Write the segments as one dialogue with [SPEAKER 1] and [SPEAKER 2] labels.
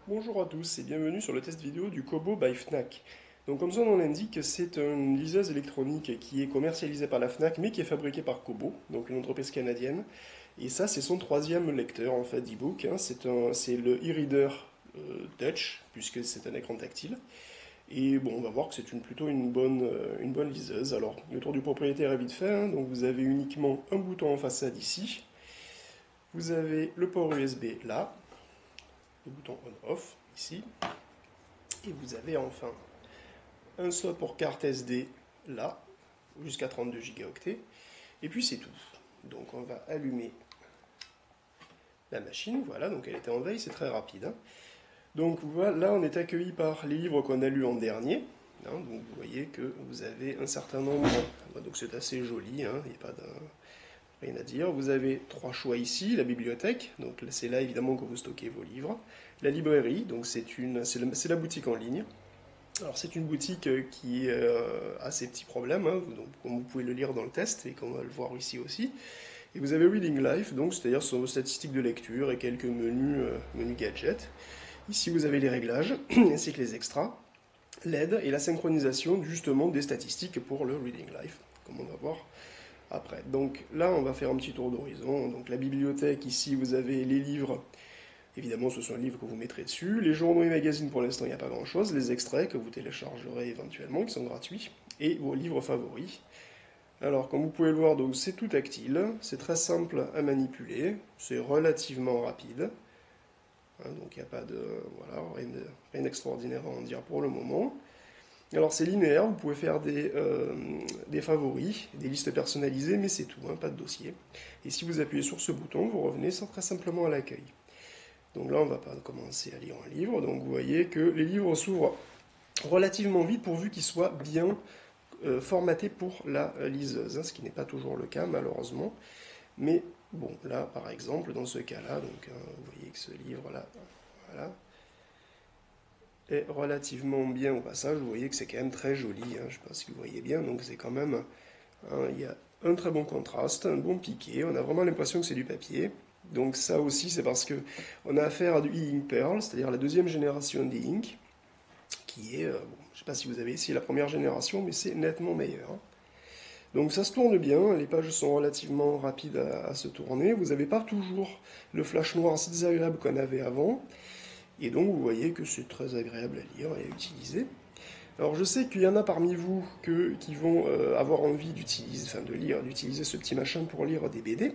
[SPEAKER 1] Bonjour à tous et bienvenue sur le test vidéo du Kobo by Fnac. Donc comme son nom l'indique, c'est une liseuse électronique qui est commercialisée par la Fnac mais qui est fabriquée par Kobo, donc une entreprise canadienne. Et ça c'est son troisième lecteur en fait d'e-book, hein. C'est le e-reader Touch puisque c'est un écran tactile. Et bon, on va voir que c'est plutôt une bonne liseuse. Alors le tour du propriétaire est vite fait, hein. Donc vous avez uniquement un bouton en façade ici. Vous avez le port USB là, le bouton on-off ici. Et vous avez enfin un slot pour carte SD là, jusqu'à 32 gigaoctets. Et puis c'est tout. Donc on va allumer la machine. Voilà, donc elle était en veille, c'est très rapide, hein. Donc voilà, là on est accueilli par les livres qu'on a lus en dernier, hein. Donc vous voyez que vous avez un certain nombre. Donc c'est assez joli, hein, il n'y a pas de rien à dire. Vous avez trois choix ici, la bibliothèque, donc c'est là évidemment que vous stockez vos livres. La librairie, donc c'est la boutique en ligne. Alors c'est une boutique qui a ses petits problèmes, hein, donc, comme vous pouvez le lire dans le test et comme on va le voir ici aussi. Et vous avez Reading Life, donc c'est-à-dire vos statistiques de lecture et quelques menus gadgets. Ici vous avez les réglages ainsi que les extras, l'aide et la synchronisation justement des statistiques pour le Reading Life, comme on va voir après. Donc là on va faire un petit tour d'horizon. Donc la bibliothèque, ici vous avez les livres. Évidemment, ce sont les livres que vous mettrez dessus. Les journaux et magazines, pour l'instant, il n'y a pas grand-chose. Les extraits que vous téléchargerez éventuellement, qui sont gratuits. Et vos livres favoris. Alors, comme vous pouvez le voir, donc c'est tout tactile. C'est très simple à manipuler. C'est relativement rapide. Hein, donc, il n'y a pas de... Voilà, rien d'extraordinaire à en dire pour le moment. Alors, c'est linéaire. Vous pouvez faire des favoris, des listes personnalisées, mais c'est tout, hein, pas de dossier. Et si vous appuyez sur ce bouton, vous revenez très simplement à l'accueil. Donc là, on va pas commencer à lire un livre. Donc vous voyez que les livres s'ouvrent relativement vite pourvu qu'ils soient bien formatés pour la liseuse, hein, ce qui n'est pas toujours le cas malheureusement. Mais bon, là par exemple, dans ce cas-là, donc vous voyez que ce livre-là, voilà, est relativement bien au passage. Vous voyez que c'est quand même très joli, hein, je ne sais pas si vous voyez bien. Donc c'est quand même, hein, il y a un très bon contraste, un bon piqué. On a vraiment l'impression que c'est du papier. Donc ça aussi, c'est parce que on a affaire à du e-ink Pearl, c'est-à-dire la deuxième génération d'e-ink, qui est, bon, je ne sais pas si vous avez essayé la première génération, mais c'est nettement meilleur, hein. Donc ça se tourne bien, les pages sont relativement rapides à se tourner. Vous n'avez pas toujours le flash noir si désagréable qu'on avait avant. Et donc vous voyez que c'est très agréable à lire et à utiliser. Alors je sais qu'il y en a parmi vous qui vont avoir envie d'utiliser ce petit machin pour lire des BD.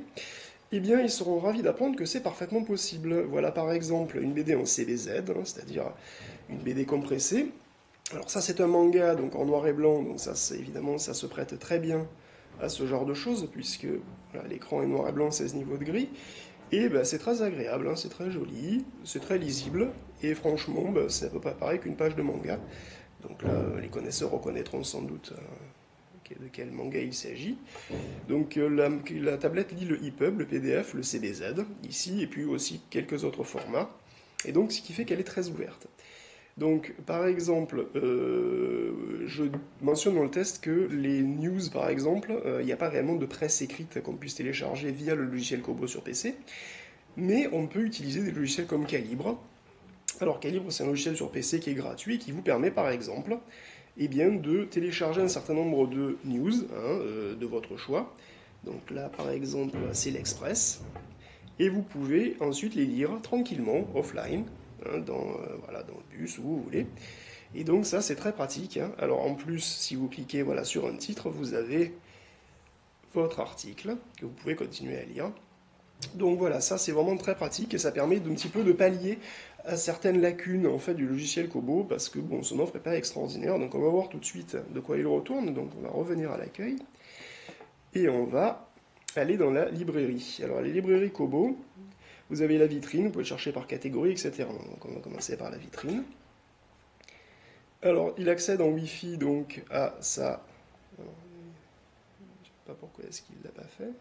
[SPEAKER 1] Eh bien, ils seront ravis d'apprendre que c'est parfaitement possible. Voilà par exemple une BD en CBZ, hein, c'est-à-dire une BD compressée. Alors ça c'est un manga donc en noir et blanc, donc ça évidemment ça se prête très bien à ce genre de choses puisque voilà, l'écran est noir et blanc, 16 niveaux de gris. Et ben, c'est très agréable, hein, c'est très joli, c'est très lisible, et franchement ben, c'est à peu près pareil qu'une page de manga. Donc là les connaisseurs reconnaîtront sans doute de quel manga il s'agit. Donc la tablette lit le EPUB, le PDF, le CBZ, ici, et puis aussi quelques autres formats. Et donc ce qui fait qu'elle est très ouverte. Donc par exemple, je mentionne dans le test que les news, par exemple, il n'y a pas réellement de presse écrite qu'on puisse télécharger via le logiciel Kobo sur PC, mais on peut utiliser des logiciels comme Calibre. Alors Calibre, c'est un logiciel sur PC qui est gratuit et qui vous permet par exemple eh bien, de télécharger un certain nombre de news, hein, de votre choix. Donc là, par exemple, c'est l'Express. Et vous pouvez ensuite les lire tranquillement, offline, hein, voilà, dans le bus, où vous voulez. Et donc ça, c'est très pratique, hein. Alors en plus, si vous cliquez voilà, sur un titre, vous avez votre article que vous pouvez continuer à lire. Donc voilà, ça c'est vraiment très pratique et ça permet d'un petit peu de pallier à certaines lacunes en fait du logiciel Kobo parce que bon, son offre n'est pas extraordinaire. Donc on va voir tout de suite de quoi il retourne. Donc on va revenir à l'accueil et on va aller dans la librairie. Alors les librairies Kobo, vous avez la vitrine, vous pouvez chercher par catégorie, etc. Donc on va commencer par la vitrine. Alors il accède en Wi-Fi donc à sa... Alors, je ne sais pas pourquoi est-ce qu'il ne l'a pas fait.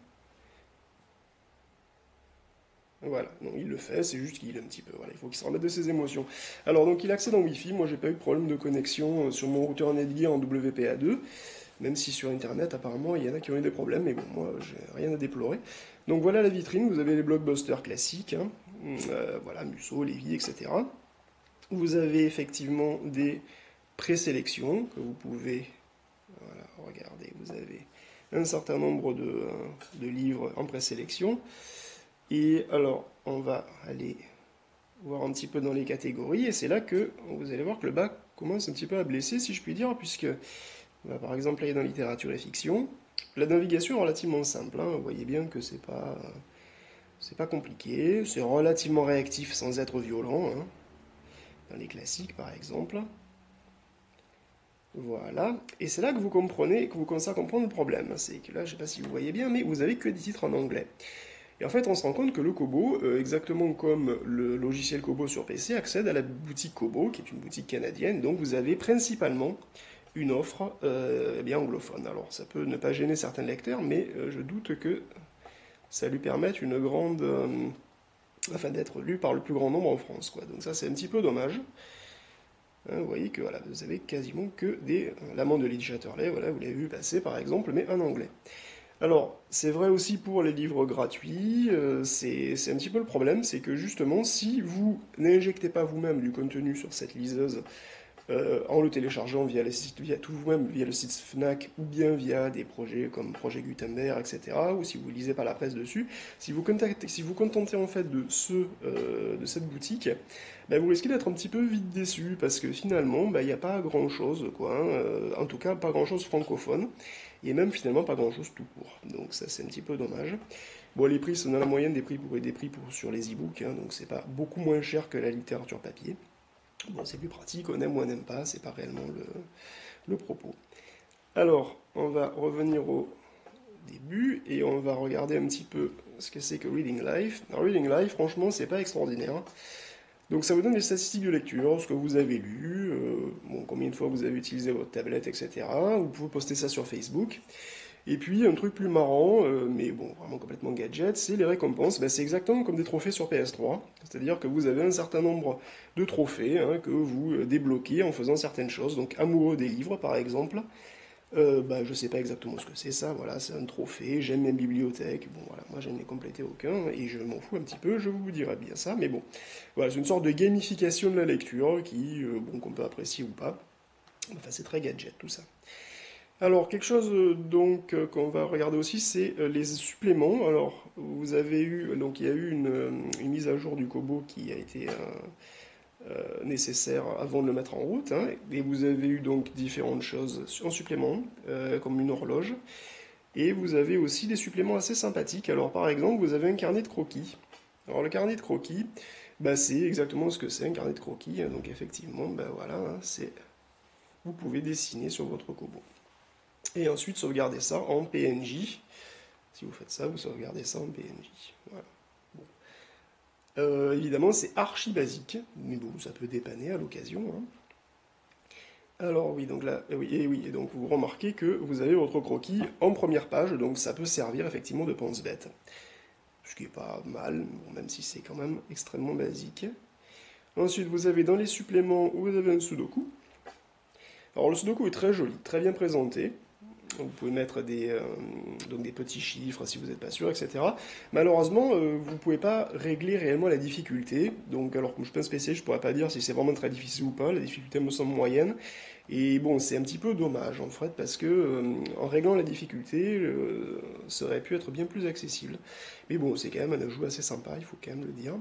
[SPEAKER 1] Voilà, non, il le fait, c'est juste qu'il est un petit peu, voilà, il faut qu'il se remette de ses émotions. Alors donc il accède en Wi-Fi, moi j'ai pas eu de problème de connexion sur mon routeur Netgear en WPA2, même si sur internet apparemment il y en a qui ont eu des problèmes, mais bon, moi j'ai rien à déplorer. Donc voilà la vitrine, vous avez les blockbusters classiques, hein, voilà, Musso, Lévy, etc. Vous avez effectivement des présélections que vous pouvez, voilà, regardez, vous avez un certain nombre de livres en présélection. Et alors, on va aller voir un petit peu dans les catégories, et c'est là que vous allez voir que le bas commence un petit peu à blesser, si je puis dire, puisque, on va par exemple aller dans littérature et fiction. La navigation est relativement simple, hein, vous voyez bien que c'est pas compliqué, c'est relativement réactif sans être violent, hein, dans les classiques par exemple. Voilà, et c'est là que vous comprenez, que vous commencez à comprendre le problème. C'est que là, je ne sais pas si vous voyez bien, mais vous avez que des titres en anglais. Et en fait, on se rend compte que le Kobo, exactement comme le logiciel Kobo sur PC, accède à la boutique Kobo, qui est une boutique canadienne. Donc vous avez principalement une offre eh bien anglophone. Alors ça peut ne pas gêner certains lecteurs, mais je doute que ça lui permette une grande, enfin d'être lu par le plus grand nombre en France, quoi. Donc ça c'est un petit peu dommage. Hein, vous voyez que voilà, vous avez quasiment que des l'amende de Lady Chatterley, voilà, vous l'avez vu passer par exemple, mais en anglais. Alors, c'est vrai aussi pour les livres gratuits, c'est un petit peu le problème, c'est que justement, si vous n'injectez pas vous-même du contenu sur cette liseuse en le téléchargeant via les sites, via tout vous-même, via le site Fnac, ou bien via des projets comme Projet Gutenberg, etc., ou si vous lisez pas la presse dessus, si vous contentez en fait de cette boutique, bah, vous risquez d'être un petit peu vite déçu, parce que finalement, bah, il n'y a pas grand-chose, quoi, hein, en tout cas, pas grand-chose francophone, et même finalement pas grand-chose tout court. Donc ça, c'est un petit peu dommage. Bon, les prix sont dans la moyenne des prix sur les e-books, hein, donc c'est pas beaucoup moins cher que la littérature papier. Bon, c'est plus pratique, on aime ou on n'aime pas, c'est pas réellement le propos. Alors, on va revenir au début et on va regarder un petit peu ce que c'est que Reading Life. Alors, Reading Life, franchement, c'est pas extraordinaire. Donc, ça vous donne des statistiques de lecture, ce que vous avez lu, bon, combien de fois vous avez utilisé votre tablette, etc. Vous pouvez poster ça sur Facebook. Et puis, un truc plus marrant, mais bon, vraiment complètement gadget, c'est les récompenses. Ben, c'est exactement comme des trophées sur PS3. C'est-à-dire que vous avez un certain nombre de trophées hein, que vous débloquez en faisant certaines choses. Donc, amoureux des livres, par exemple. Bah, je sais pas exactement ce que c'est ça, voilà, c'est un trophée, j'aime mes bibliothèques, bon voilà, moi je n'ai complété aucun, et je m'en fous un petit peu, je vous dirai bien ça, mais bon, voilà, c'est une sorte de gamification de la lecture qui, bon, qu'on peut apprécier ou pas, enfin c'est très gadget tout ça. Alors, quelque chose donc qu'on va regarder aussi, c'est les suppléments. Alors, vous avez eu, donc il y a eu une mise à jour du Kobo qui a été nécessaire avant de le mettre en route, hein, et vous avez eu donc différentes choses en supplément, comme une horloge, et vous avez aussi des suppléments assez sympathiques. Alors, par exemple, vous avez un carnet de croquis. Alors, le carnet de croquis, bah, c'est exactement ce que c'est un carnet de croquis. Donc, effectivement, bah, voilà, hein, c'est vous pouvez dessiner sur votre Kobo. Et ensuite sauvegarder ça en PNJ. Si vous faites ça, vous sauvegardez ça en PNJ. Voilà. Bon. Évidemment, c'est archi basique, mais bon, ça peut dépanner à l'occasion, hein. Alors oui, donc là, oui, et donc vous remarquez que vous avez votre croquis en première page, donc ça peut servir effectivement de pense-bête. Ce qui est pas mal, bon, même si c'est quand même extrêmement basique. Ensuite, vous avez dans les suppléments, vous avez un sudoku. Alors le sudoku est très joli, très bien présenté. Vous pouvez mettre donc des petits chiffres si vous n'êtes pas sûr, etc. Malheureusement, vous ne pouvez pas régler réellement la difficulté. Donc, alors que je suis pas un spécialiste, je ne pourrais pas dire si c'est vraiment très difficile ou pas. La difficulté me semble moyenne. Et bon, c'est un petit peu dommage en fait, parce que en réglant la difficulté, ça aurait pu être bien plus accessible. Mais bon, c'est quand même un ajout assez sympa, il faut quand même le dire.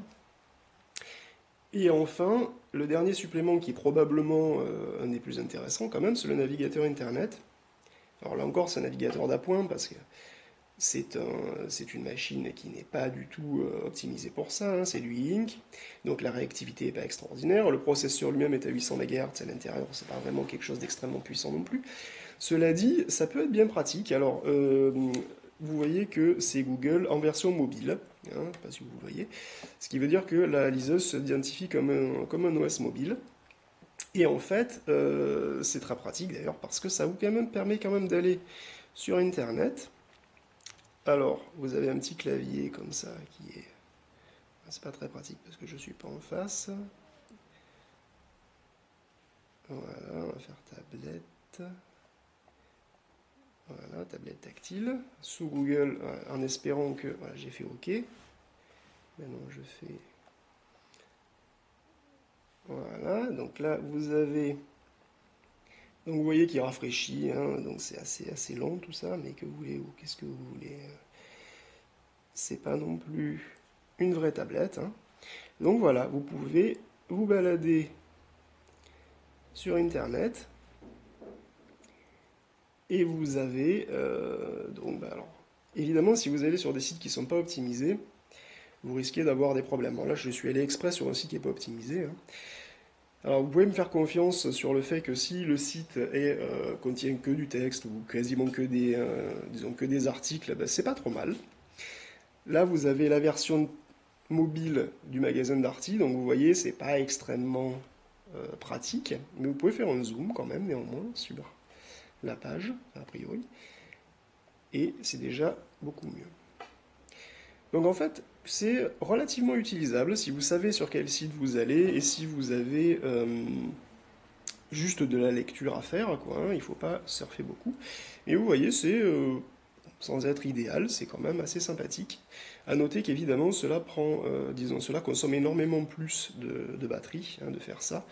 [SPEAKER 1] Et enfin, le dernier supplément qui est probablement un des plus intéressants quand même, c'est le navigateur Internet. Alors là encore, c'est un navigateur d'appoint parce que c'est une machine qui n'est pas du tout optimisée pour ça, hein, c'est du e-ink, donc la réactivité n'est pas extraordinaire, le processeur lui-même est à 800 MHz à l'intérieur, c'est pas vraiment quelque chose d'extrêmement puissant non plus. Cela dit, ça peut être bien pratique, alors vous voyez que c'est Google en version mobile, hein, je ne sais pas si vous voyez, ce qui veut dire que la liseuse s'identifie comme un OS mobile, et en fait, c'est très pratique d'ailleurs parce que ça vous permet quand même d'aller sur Internet. Alors, vous avez un petit clavier comme ça qui est... C'est pas très pratique parce que je suis pas en face. Voilà, on va faire tablette. Voilà, tablette tactile. Sous Google, en espérant que... Voilà, j'ai fait OK. Maintenant, je fais... Voilà, donc là vous avez, donc vous voyez qu'il rafraîchit, hein, donc c'est assez long tout ça, mais que voulez-vous, qu'est-ce que vous voulez? C'est pas non plus une vraie tablette, hein. Donc voilà, vous pouvez vous balader sur Internet et vous avez, donc bah alors, évidemment si vous allez sur des sites qui ne sont pas optimisés, vous risquez d'avoir des problèmes. Alors là je suis allé exprès sur un site qui n'est pas optimisé, hein. Alors vous pouvez me faire confiance sur le fait que si le site contient que du texte ou quasiment que des, disons que des articles, bah, c'est pas trop mal. Là vous avez la version mobile du magasin Darty, donc vous voyez c'est pas extrêmement pratique, mais vous pouvez faire un zoom quand même néanmoins sur la page a priori, et c'est déjà beaucoup mieux. Donc en fait, c'est relativement utilisable si vous savez sur quel site vous allez et si vous avez juste de la lecture à faire, quoi, hein, il ne faut pas surfer beaucoup. Et vous voyez, c'est, sans être idéal, c'est quand même assez sympathique. À noter qu'évidemment, cela prend, disons, cela consomme énormément plus de batterie, hein, de faire ça,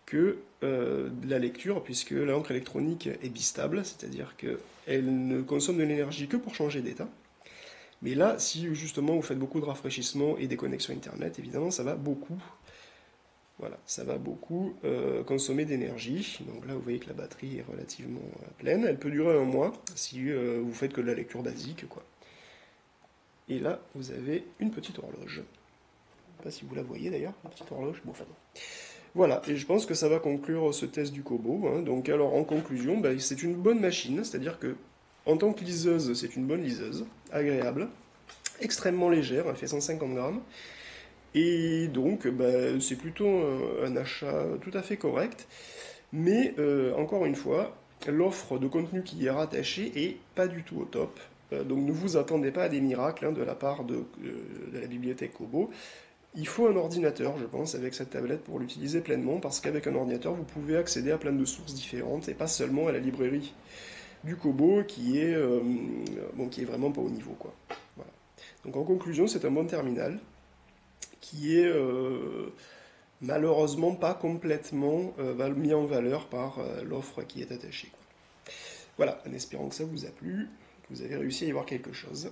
[SPEAKER 1] que de la lecture, puisque l'encre électronique est bistable, c'est-à-dire qu'elle ne consomme de l'énergie que pour changer d'état. Mais là, si justement vous faites beaucoup de rafraîchissement et des connexions Internet, évidemment, ça va beaucoup, voilà, ça va beaucoup consommer d'énergie. Donc là, vous voyez que la batterie est relativement pleine. Elle peut durer un mois si vous faites que de la lecture basique, quoi. Et là, vous avez une petite horloge. Je ne sais pas si vous la voyez d'ailleurs, la petite horloge. Bon, enfin bon. Voilà, et je pense que ça va conclure ce test du Kobo, hein. Donc alors en conclusion, bah, c'est une bonne machine, c'est-à-dire que en tant que liseuse, c'est une bonne liseuse, agréable, extrêmement légère, elle fait 150 grammes, et donc bah, c'est plutôt un achat tout à fait correct, mais encore une fois, l'offre de contenu qui y est rattachée est pas du tout au top. Donc ne vous attendez pas à des miracles, hein, de la part de la bibliothèque Kobo. Il faut un ordinateur, je pense, avec cette tablette pour l'utiliser pleinement, parce qu'avec un ordinateur, vous pouvez accéder à plein de sources différentes, et pas seulement à la librairie du Kobo, bon, qui est vraiment pas au niveau, quoi. Voilà. Donc en conclusion, c'est un bon terminal, qui est malheureusement pas complètement mis en valeur par l'offre qui est attachée, quoi. Voilà, en espérant que ça vous a plu, que vous avez réussi à y voir quelque chose.